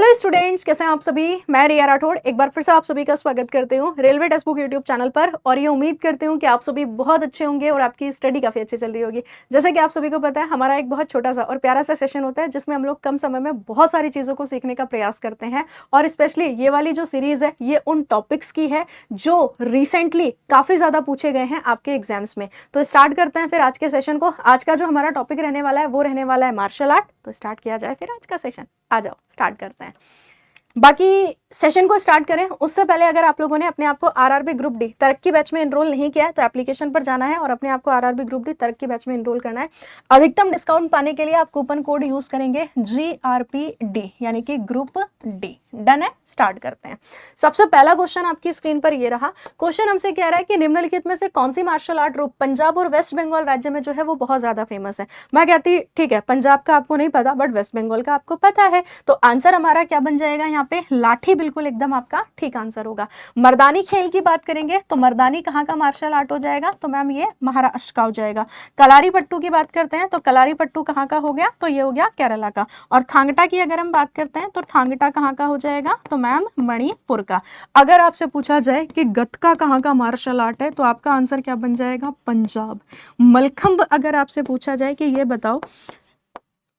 Hello students, कैसे हैं आप सभी। मैं रिया राठौड़ एक बार फिर से आप सभी का स्वागत करती हूँ railway text book YouTube channel पर। और ये उम्मीद करती हूँ कि आप सभी बहुत अच्छे होंगे और आपकी स्टडी काफ़ी अच्छी चल रही होगी। जैसे कि आप सभी को पता है, हमारा एक बहुत छोटा सा और प्यारा सा सेशन होता है जिसमें हम लोग कम समय में बहुत सारी चीज़ों को सीखने का प्रयास करते हैं। और स्पेशली ये वाली जो सीरीज़ है ये उन टॉपिक्स की है जो रिसेंटली काफ़ी ज़्यादा पूछे गए हैं आपके एग्जाम्स में। तो स्टार्ट करते हैं फिर आज के सेशन को। आज का जो हमारा टॉपिक रहने वाला है वो रहने वाला है मार्शल आर्ट। तो स्टार्ट किया जाए फिर आज का सेशन। आ जाओ स्टार्ट करते हैं। बाकी सेशन को स्टार्ट करें उससे पहले अगर आप लोगों ने अपने आप को आरआरबी ग्रुप डी तरक्की बैच में एनरोल नहीं किया है तो एप्लीकेशन पर जाना है और अपने आप को आरआरबी ग्रुप डी तरक्की बैच में एनरोल करना है। अधिकतम डिस्काउंट पाने के लिए आप कूपन कोड यूज करेंगे GRPD यानी कि ग्रुप डी। डन है, स्टार्ट करते हैं। सबसे पहला क्वेश्चन आपकी स्क्रीन पर ये रहा। क्वेश्चन हमसे कह रहा है कि निम्नलिखित में से कौन सी मार्शल आर्ट रूप पंजाब और वेस्ट बंगाल राज्य में जो है वो बहुत ज्यादा फेमस है। मैं कहती ठीक है, पंजाब का आपको नहीं पता बट वेस्ट बंगाल का आपको पता है। तो आंसर हमारा क्या बन जाएगा यहाँ पे, लाठी बिल्कुल एकदम आपका ठीक आंसर होगा। मर्दानी खेल की बात करेंगे तो मर्दानी कहाँ का मार्शल आर्ट हो जाएगा, तो मैम ये महाराष्ट्र का हो जाएगा। कलारी पट्टू की बात करते हैं तो कलारी पट्टू कहाँ का हो गया, तो ये हो गया केरला का। और थांगटा की अगर हम बात करते हैं तो थांगटा कहाँ का हो जाएगा, तो मैम मणिपुर का। अगर आपसे पूछा जाए कि गतका कहाँ का मार्शल आर्ट है तो आपका आंसर क्या बन जाएगा, पंजाब। मलखंब अगर आपसे पूछा जाए कि ये बताओ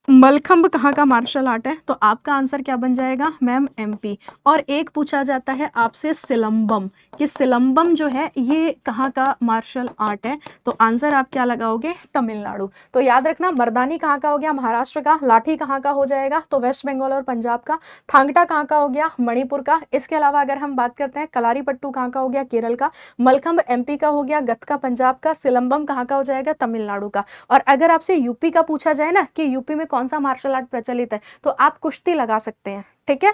मलखंब कहाँ का मार्शल आर्ट है तो आपका आंसर क्या बन जाएगा, मैम MP। और एक पूछा जाता है आपसे सिलंबम, कि सिलंबम जो है ये कहाँ का मार्शल आर्ट है तो आंसर आप क्या लगाओगे, तमिलनाडु। तो याद रखना, मर्दानी कहाँ का हो गया, महाराष्ट्र का। लाठी कहाँ का हो जाएगा, तो वेस्ट बंगाल और पंजाब का। थांगटा कहाँ का हो गया, मणिपुर का। इसके अलावा अगर हम बात करते हैं कलारी पट्टू कहाँ का हो गया, केरल का। मलखंब MP का हो गया, गतका पंजाब का। सिलंबम कहाँ का हो जाएगा, तमिलनाडु का। और अगर आपसे यूपी का पूछा जाए ना कि यूपी में कौन सा मार्शल आर्ट प्रचलित है तो आप कुश्ती लगा सकते हैं, ठीक है,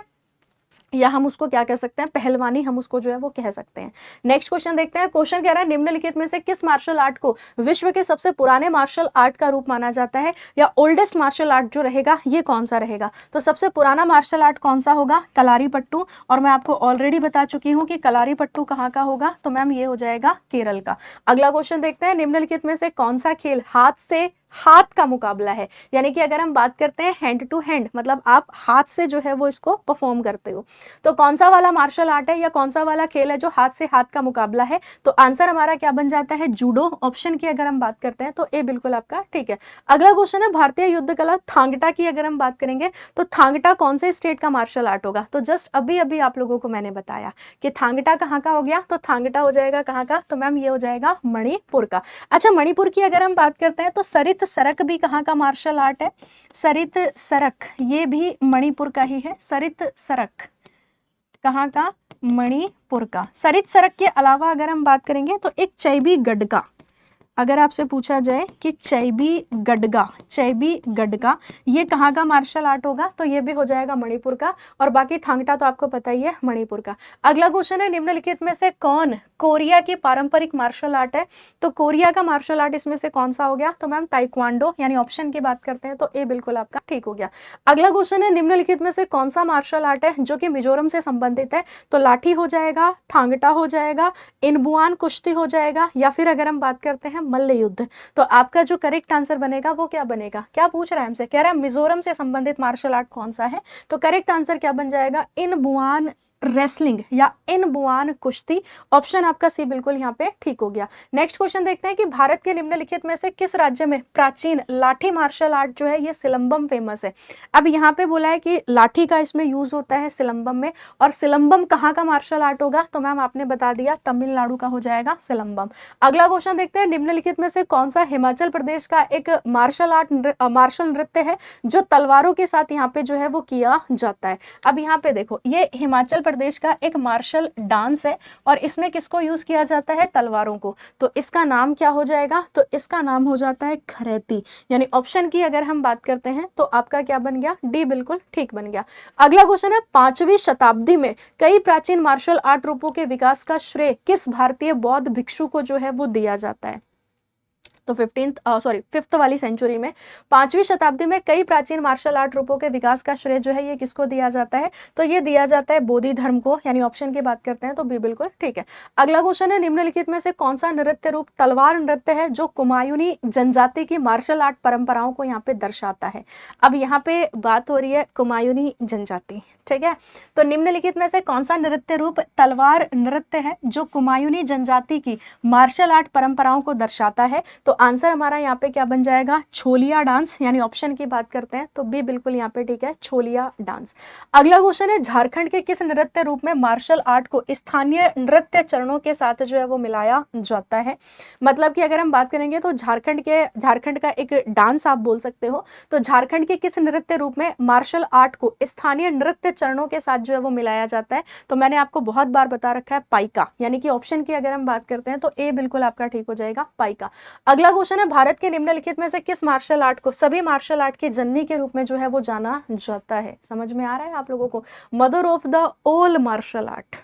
या हम उसको क्या कह सकते हैं, पहलवानी हम उसको जो है वो कह सकते हैं। नेक्स्ट क्वेश्चन देखते हैं। क्वेश्चन कह रहा है निम्नलिखित में से किस मार्शल आर्ट को विश्व के सबसे पुराने मार्शल आर्ट का रूप माना जाता है, या ओल्डेस्ट मार्शल आर्ट जो रहेगा ये कौन सा रहेगा। तो सबसे पुराना मार्शल आर्ट कौन सा होगा, कलारी पट्टू। और मैं आपको ऑलरेडी बता चुकी हूँ कि कलारी पट्टू कहाँ का होगा, तो मैम ये हो जाएगा केरल का। अगला क्वेश्चन देखते हैं। निम्नलिखित में से कौन सा खेल हाथ से हाथ का मुकाबला है, यानी कि अगर हम बात करते हैं हैंड टू हैंड, मतलब आप हाथ से जो है वो इसको परफॉर्म करते हो, तो कौन सा वाला मार्शल आर्ट है या कौन सा वाला खेल है जो हाथ से हाथ का मुकाबला है। तो आंसर हमारा क्या बन जाता है, जूडो। ऑप्शन की अगर हम बात करते हैं तो ए बिल्कुल आपका ठीक है। अगला क्वेश्चन है भारतीय युद्ध कला थांगटा की अगर हम बात करेंगे तो थांगटा कौन से स्टेट का मार्शल आर्ट होगा। तो जस्ट अभी अभी आप लोगों को मैंने बताया कि थांगटा कहाँ का हो गया, तो थांगटा हो जाएगा कहाँ का, तो मैम ये हो जाएगा मणिपुर का। अच्छा, मणिपुर की अगर हम बात करते हैं तो सरित सरक भी कहाँ का मार्शल आर्ट है, सरित सरक ये भी मणिपुर का ही है। सरित सरक कहाँ का, मणिपुर का। सरित सरक के अलावा अगर हम बात करेंगे तो एक चैबी गडका, अगर आपसे पूछा जाए कि चैबी गडका ये कहाँ का मार्शल आर्ट होगा तो ये भी हो जाएगा मणिपुर का। और बाकी थांगटा तो आपको पता ही है मणिपुर का। अगला क्वेश्चन है निम्नलिखित में से कौन कोरिया की पारंपरिक मार्शल आर्ट है। तो कोरिया का मार्शल आर्ट इसमें से कौन सा हो गया, तो मैम ताइक्वांडो, यानी ऑप्शन की बात करते हैं तो ए बिल्कुल आपका ठीक हो गया। अगला क्वेश्चन है निम्नलिखित में से कौन सा मार्शल आर्ट है जो कि मिजोरम से संबंधित है। तो लाठी हो जाएगा, थांगटा हो जाएगा, इनबुआन कुश्ती हो जाएगा, या फिर अगर हम बात करते हैं मल्ल युद्ध। तो आपका जो करेक्ट आंसर बनेगा वो क्या बनेगा, क्या पूछ रहा है हमसे, कह रहा है मिजोरम से संबंधित मार्शल आर्ट कौन सा है। तो करेक्ट आंसर क्या बन जाएगा, इनबुआन रेसलिंग या इनबुआन कुश्ती। ऑप्शन आपका सी बिल्कुल यहाँ पे ठीक हो गया। नेक्स्ट क्वेश्चन देखते हैं कि भारत के निम्नलिखित में से किस राज्य में प्राचीन लाठी मार्शल आर्ट जो है ये सिलंबम फेमस है। अब यहाँ पे बोला है कि लाठी का इसमें यूज होता है सिलंबम में, और सिलंबम कहाँ का मार्शल आर्ट होगा, तो मैम आपने बता दिया तमिलनाडु का हो जाएगा सिलंबम। अगला क्वेश्चन देखते हैं निम्नलिखित में से कौन सा हिमाचल प्रदेश का एक मार्शल नृत्य है जो तलवारों के साथ यहाँ पे जो है वो किया जाता है। अब यहाँ पे देखो, ये हिमाचल प्रदेश का एक मार्शल डांस है और इसमें किसको यूज किया जाता है, तलवारों को। तो इसका नाम क्या हो जाएगा, तो इसका नाम हो जाता है खरेती, यानी ऑप्शन की अगर हम बात करते हैं तो आपका क्या बन गया, डी बिल्कुल ठीक बन गया। अगला क्वेश्चन है 5वीं शताब्दी में कई प्राचीन मार्शल आर्ट रूपों के विकास का श्रेय किस भारतीय बौद्ध भिक्षु को जो है वो दिया जाता है। तो 5th वाली सेंचुरी में 5वीं शताब्दी में कई प्राचीन मार्शल आर्ट रूपों के विकास का श्रेय जो है ये किसको दिया जाता है? तो ये दिया जाता है बोधि धर्म को, यानी ऑप्शन की बात करते हैं तो बी बिल्कुल ठीक है। अगला क्वेश्चन है, निम्नलिखित में से कौन सा नृत्य रूप तलवार नृत्य है जो कुमायूनी जनजाति की मार्शल आर्ट परंपराओं को यहाँ पे दर्शाता है? अब यहाँ पे बात हो रही है कुमायूनी जनजाति, ठीक है। तो निम्नलिखित में से कौन सा नृत्य रूप तलवार नृत्य है जो कुमायूनी जनजाति की मार्शल आर्ट परंपराओं को दर्शाता है? तो आंसर हमारा यहाँ पे क्या बन जाएगा? छोलिया डांस, यानी ऑप्शन की बात करते हैं तो बी बिल्कुल यहाँ पे ठीक है, छोलिया डांस। अगला क्वेश्चन है, झारखंड के किस नृत्य रूप में मार्शल आर्ट को स्थानीय नृत्य चरणों के साथ जो है वो मिलाया जाता है? मतलब कि अगर हम बात करेंगे तो झारखंड का एक डांस आप बोल सकते हो। तो झारखंड के किस नृत्य रूप में मार्शल आर्ट को स्थानीय नृत्य चरणों के साथ जो है वो मिलाया जाता है? तो मैंने आपको बहुत बार बता रखा है पाइका, यानी कि ऑप्शन की अगर हम बात करते हैं तो ए बिल्कुल आपका ठीक हो जाएगा, पाइका। अगला क्वेश्चन है, भारत के निम्नलिखित में से किस मार्शल आर्ट को सभी मार्शल आर्ट की जननी के रूप में जो है वो जाना जाता है? समझ में आ रहा है आप लोगों को? Mother of the all martial art,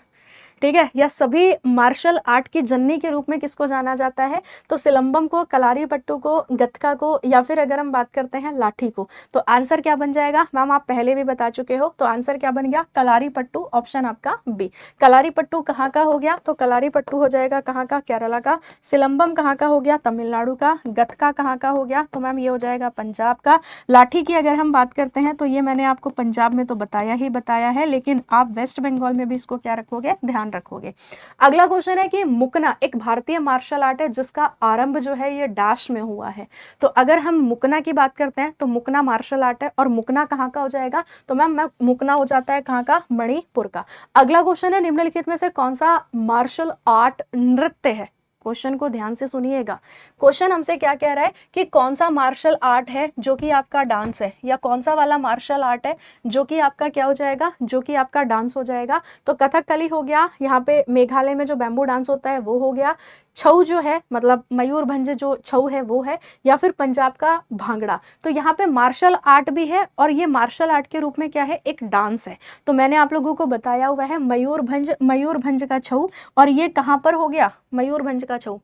ठीक है, या सभी मार्शल आर्ट की जननी के रूप में किसको जाना जाता है? तो सिलंबम को, कलारी पट्टू को, गतका को, या फिर अगर हम बात करते हैं लाठी को। तो आंसर क्या बन जाएगा? मैम आप पहले भी बता चुके हो, तो आंसर क्या बन गया? कलारी पट्टू, ऑप्शन आपका बी। कलारी पट्टू कहाँ का हो गया? तो कलारी पट्टू हो जाएगा कहाँ का? केरला का। सिलंबम कहाँ का हो गया? तमिलनाडु का। गतका कहाँ का हो गया? तो मैम ये हो जाएगा पंजाब का। लाठी की अगर हम बात करते हैं तो ये मैंने आपको पंजाब में तो बताया ही बताया है, लेकिन आप वेस्ट बंगाल में भी इसको क्या रखोगे? ध्यान रखोगे। अगला क्वेश्चन है कि मुकना एक भारतीय मार्शल आर्ट है जिसका आरंभ जो है ये डैश में हुआ है। तो अगर हम मुकना की बात करते हैं तो मुकना मार्शल आर्ट है, और मुकना कहाँ का हो जाएगा? तो मैम मुकना हो जाता है कहाँ का? मणिपुर का। अगला क्वेश्चन है, निम्नलिखित में से कौन सा मार्शल आर्ट नृत्य है? क्वेश्चन को ध्यान से सुनिएगा। क्वेश्चन हमसे क्या कह रहा है कि कौन सा मार्शल आर्ट है जो कि आपका डांस है, या कौन सा वाला मार्शल आर्ट है जो कि आपका क्या हो जाएगा? जो कि आपका डांस हो जाएगा। तो कथकली हो गया, यहाँ पे मेघालय में जो बैम्बू डांस होता है वो हो गया, छऊ जो है मतलब मयूरभंज जो छऊ है वो है, या फिर पंजाब का भांगड़ा। तो यहाँ पे मार्शल आर्ट भी है और ये मार्शल आर्ट के रूप में क्या है? एक डांस है। तो मैंने आप लोगों को बताया हुआ है मयूरभंज का छऊ, और ये कहाँ पर हो गया? मयूरभंज का छऊ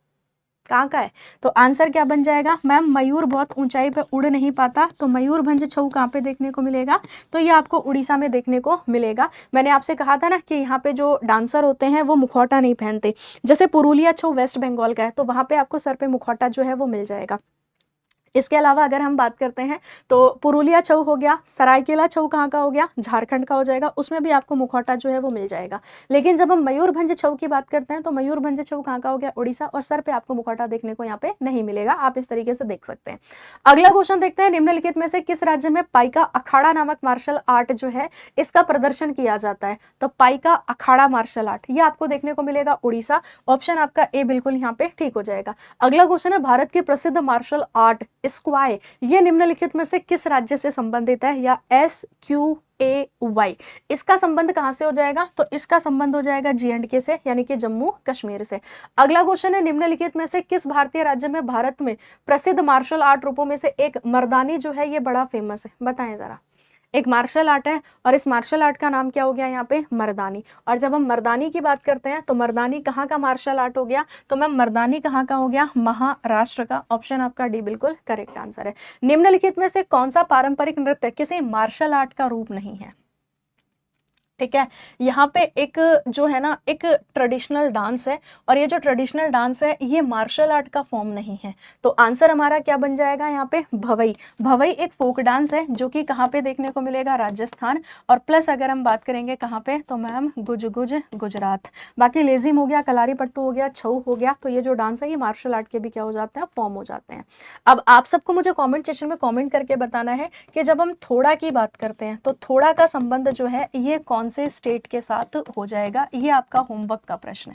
कहाँ का है? तो आंसर क्या बन जाएगा? मैम मयूर बहुत ऊंचाई पे उड़ नहीं पाता, तो मयूरभंज छऊ कहाँ पे देखने को मिलेगा? तो ये आपको उड़ीसा में देखने को मिलेगा। मैंने आपसे कहा था ना कि यहाँ पे जो डांसर होते हैं वो मुखौटा नहीं पहनते। जैसे पुरुलिया छऊ वेस्ट बंगाल का है, तो वहाँ पे आपको सर पे मुखौटा जो है वो मिल जाएगा। इसके अलावा अगर हम बात करते हैं तो पुरुलिया छऊ हो गया, सरायकेला छऊ कहाँ का हो गया? झारखंड का हो जाएगा, उसमें भी आपको मुखौटा जो है वो मिल जाएगा। लेकिन जब हम मयूरभंज छऊ की बात करते हैं तो मयूरभंज छऊ कहाँ का हो गया? उड़ीसा, और सर पे आपको मुखौटा देखने को यहाँ पे नहीं मिलेगा। आप इस तरीके से देख सकते हैं। अगला क्वेश्चन देखते हैं, निम्नलिखित में से किस राज्य में पाइका अखाड़ा नामक मार्शल आर्ट जो है इसका प्रदर्शन किया जाता है? तो पाइका अखाड़ा मार्शल आर्ट ये आपको देखने को मिलेगा उड़ीसा, ऑप्शन आपका ए बिल्कुल यहाँ पे ठीक हो जाएगा। अगला क्वेश्चन है, भारत की प्रसिद्ध मार्शल आर्ट स्क्वाय ये निम्नलिखित में से किस राज्य से संबंधित है? या SQAY इसका संबंध कहां से हो जाएगा? तो इसका संबंध हो जाएगा J&K से, यानी कि जम्मू कश्मीर से। अगला क्वेश्चन है, निम्नलिखित में से किस भारतीय राज्य में भारत में प्रसिद्ध मार्शल आर्ट रूपों में से एक मर्दानी जो है ये बड़ा फेमस है? बताएं जरा। एक मार्शल आर्ट है और इस मार्शल आर्ट का नाम क्या हो गया यहाँ पे? मर्दानी। और जब हम मर्दानी की बात करते हैं तो मर्दानी कहाँ का मार्शल आर्ट हो गया? तो मैम मर्दानी कहाँ का हो गया? महाराष्ट्र का। ऑप्शन आपका डी बिल्कुल करेक्ट आंसर है। निम्नलिखित में से कौन सा पारंपरिक नृत्य किसी मार्शल आर्ट का रूप नहीं है? ठीक है, यहाँ पे एक जो है ना एक ट्रेडिशनल डांस है, और ये जो ट्रेडिशनल डांस है ये मार्शल आर्ट का फॉर्म नहीं है। तो आंसर हमारा क्या बन जाएगा यहाँ पे? भवई। भवई एक फोक डांस है जो कि कहाँ पे देखने को मिलेगा? राजस्थान। और प्लस अगर हम बात करेंगे कहाँ पे, तो मैम गुज गुजरात। बाकी लेजिम हो गया, कलारी पट्टू हो गया, छऊ हो गया, तो ये जो डांस है ये मार्शल आर्ट के भी क्या हो जाते हैं? फॉर्म हो जाते हैं। अब आप सबको मुझे कॉमेंट सेक्शन में कॉमेंट करके बताना है कि जब हम थोड़ा की बात करते हैं तो थोड़ा का संबंध जो है ये कौन से स्टेट के साथ हो जाएगा? ये आपका होमवर्क का प्रश्न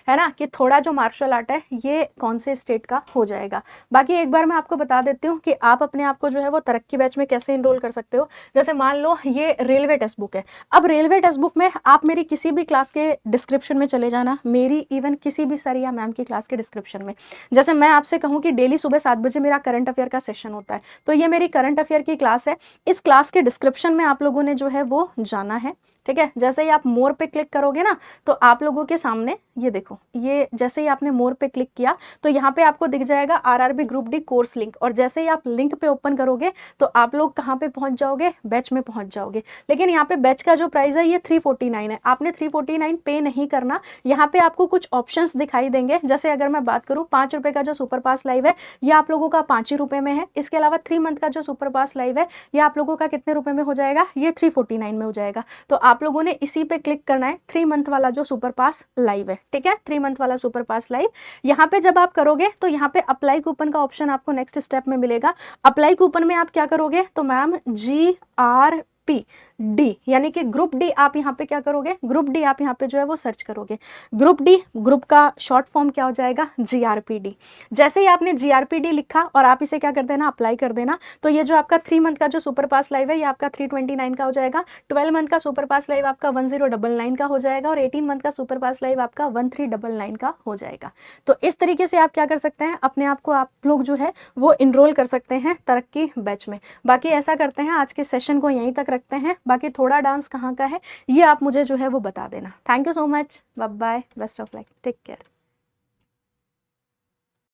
है ना, कि थोड़ा जो मार्शल आर्ट है ये कौन से स्टेट का हो जाएगा। बाकी एक बार मैं आपको बता देती हूँ कि आप अपने आप को जो है वो तरक्की बैच में कैसे इनरोल कर सकते हो। जैसे मान लो ये रेलवे टेक्स्ट बुक है। अब रेलवे टेक्स्ट बुक में आप मेरी किसी भी क्लास के डिस्क्रिप्शन में चले जाना, मेरी इवन किसी भी सर या मैम की क्लास के डिस्क्रिप्शन में। जैसे मैं आपसे कहूँ कि डेली सुबह 7 बजे मेरा करंट अफेयर का सेशन होता है, तो ये मेरी करंट अफेयर की क्लास है। इस क्लास के डिस्क्रिप्शन में आप लोगों ने जो है वो जाना है, ठीक है। जैसे ही आप मोर पे क्लिक करोगे ना तो आप लोगों के सामने ये देखो, ये जैसे ही आपने मोर पे क्लिक किया तो यहाँ पे आपको दिख जाएगा RRB group D course link, और जैसे ही आप लिंक पे ओपन करोगे तो आप लोग कहाँ पे पहुंच जाओगे, बैच में पहुंच जाओगे। लेकिन यहाँ पे बैच का जो प्राइस है ये 349 है, आपने 349 पे नहीं करना। यहाँ पे आपको कुछ ऑप्शंस दिखाई देंगे, जैसे अगर मैं बात करूँ 5 रुपये का जो सुपर पास लाइव है ये आप लोगों का 5 ही रुपये में है। इसके अलावा 3 मंथ का जो सुपर पास लाइव है ये आप लोगों का कितने रुपए में हो जाएगा, ये 349 में हो जाएगा। तो आप लोगों ने इसी पे क्लिक करना है, 3 मंथ वाला जो सुपर पास लाइव है, ठीक है, 3 मंथ वाला सुपर पास लाइव। यहाँ पे जब आप करोगे तो यहाँ पे अप्लाई कूपन का ऑप्शन आपको नेक्स्ट स्टेप में मिलेगा। अप्लाई कूपन में आप क्या करोगे, तो मैम GRPD यानी कि ग्रुप डी आप यहाँ पे क्या करोगे, ग्रुप डी आप यहाँ पे जो है वो सर्च करोगे। ग्रुप डी, ग्रुप का शॉर्ट फॉर्म क्या हो जाएगा, GRPD। जैसे ही आपने GRPD लिखा और आप इसे क्या कर देना, अप्लाई कर देना, तो ये जो आपका 3 मंथ का जो सुपर पास लाइव है ये आपका 329 का हो जाएगा। 12 मंथ का सुपर पास लाइव आपका 1099 का हो जाएगा, और 18 मंथ का सुपर पास लाइव आपका 1399 का हो जाएगा। तो इस तरीके से आप क्या कर सकते हैं, अपने आप को आप लोग जो है वो इनरोल कर सकते हैं तरक्की बैच में। बाकी ऐसा करते हैं, आज के सेशन को यहीं तक रखते हैं, बाकी थोड़ा डांस कहाँ का है ये आप मुझे जो है वो बता देना। Thank you so much, bye bye, best of luck, take care.